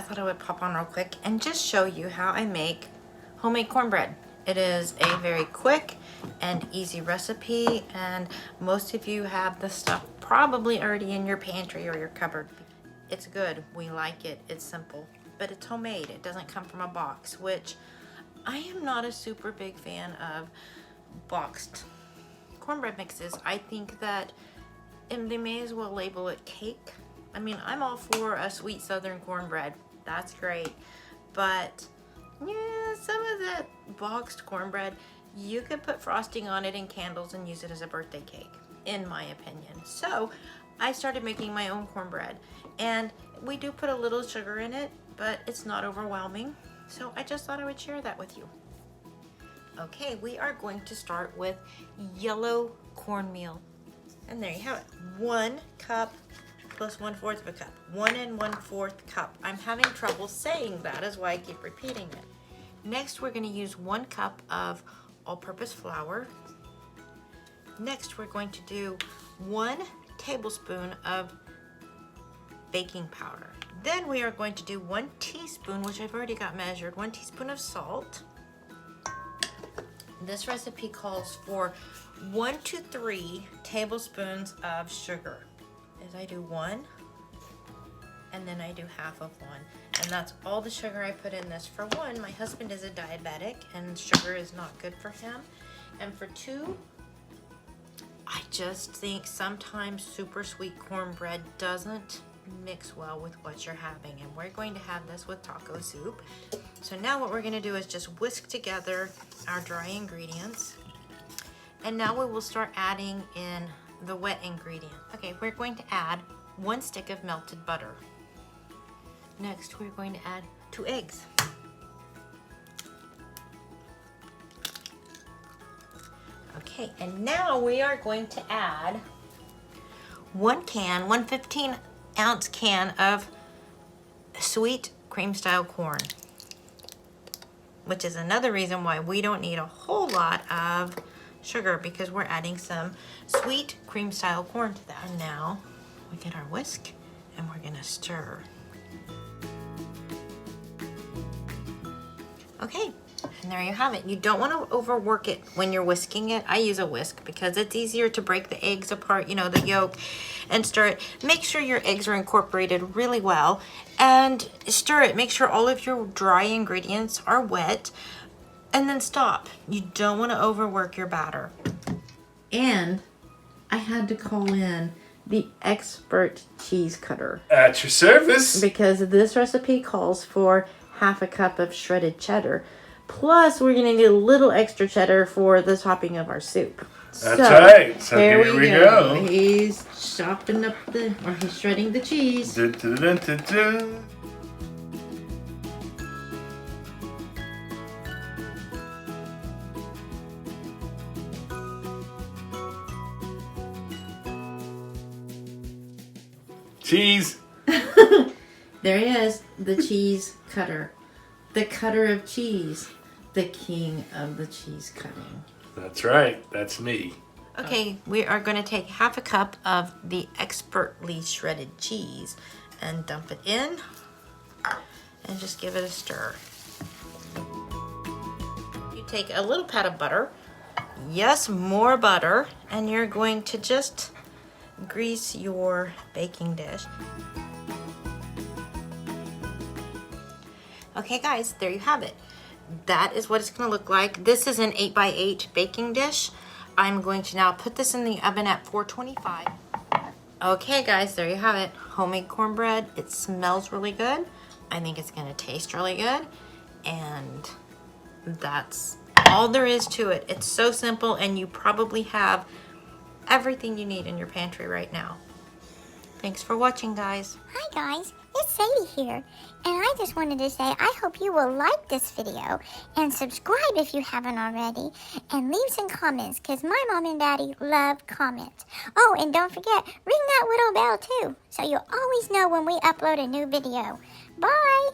I thought I would pop on real quick and just show you how I make homemade cornbread. It is a very quick and easy recipe, and most of you have the stuff probably already in your pantry or your cupboard. It's good, we like it, it's simple, but it's homemade. It doesn't come from a box, which I am not a super big fan of boxed cornbread mixes. I think that they may as well label it cake. I mean, I'm all for a sweet southern cornbread, that's great, but yeah, some of that boxed cornbread, you could put frosting on it and candles and use it as a birthday cake, in my opinion. So I started making my own cornbread, and we do put a little sugar in it, but it's not overwhelming. So I just thought I would share that with you. Okay, we are going to start with yellow cornmeal. And there you have it. 1 cup plus 1/4 of a cup. 1 1/4 cup. I'm having trouble saying that, is why I keep repeating it. Next, we're going to use 1 cup of all-purpose flour. Next, we're going to do 1 tablespoon of baking powder. Then we are going to do 1 teaspoon, which I've already got measured, 1 teaspoon of salt. This recipe calls for 1 to 3 tablespoons of sugar. As I do 1, and then I do half of 1. And that's all the sugar I put in this. For 1, my husband is a diabetic and sugar is not good for him. And for 2, I just think sometimes super sweet cornbread doesn't mix well with what you're having. And we're going to have this with taco soup. So now what we're going to do is just whisk together our dry ingredients. And now we will start adding in the wet ingredient. Okay, we're going to add 1 stick of melted butter. Next, we're going to add 2 eggs. Okay, and now we are going to add 1 15-ounce can of sweet cream style corn, which is another reason why we don't need a whole lot of sugar, because we're adding some sweet cream style corn to that. And now we get our whisk and we're gonna stir. Okay, and there you have it. You don't want to overwork it when you're whisking it. I use a whisk because it's easier to break the eggs apart, you know, the yolk, and stir it. Make sure your eggs are incorporated really well and stir it. Make sure all of your dry ingredients are wet, and then stop. You don't want to overwork your batter. And I had to call in the expert cheese cutter. At your service. Because this recipe calls for half a cup of shredded cheddar. Plus, we're going to need a little extra cheddar for the topping of our soup. That's right. So here we go. He's chopping up he's shredding the cheese. Dun, dun, dun, dun, dun. Cheese. There he is, the cheese cutter. The cutter of cheese. The king of the cheese cutting. That's right. That's me. Okay, we are going to take half a cup of the expertly shredded cheese and dump it in and just give it a stir. You take a little pat of butter. Yes, more butter. And you're going to just grease your baking dish. Okay guys, there you have it. That is what it's going to look like. This is an 8x8 baking dish. I'm going to now put this in the oven at 425. Okay guys, there you have it. Homemade cornbread. It smells really good. I think it's going to taste really good. And that's all there is to it. It's so simple, and you probably have everything you need in your pantry right now. Thanks for watching, guys. Hi guys, it's Sadie here, and I just wanted to say I hope you will like this video and subscribe if you haven't already, and leave some comments, because my mom and daddy love comments. Oh, and don't forget, ring that little bell too, so you'll always know when we upload a new video. Bye!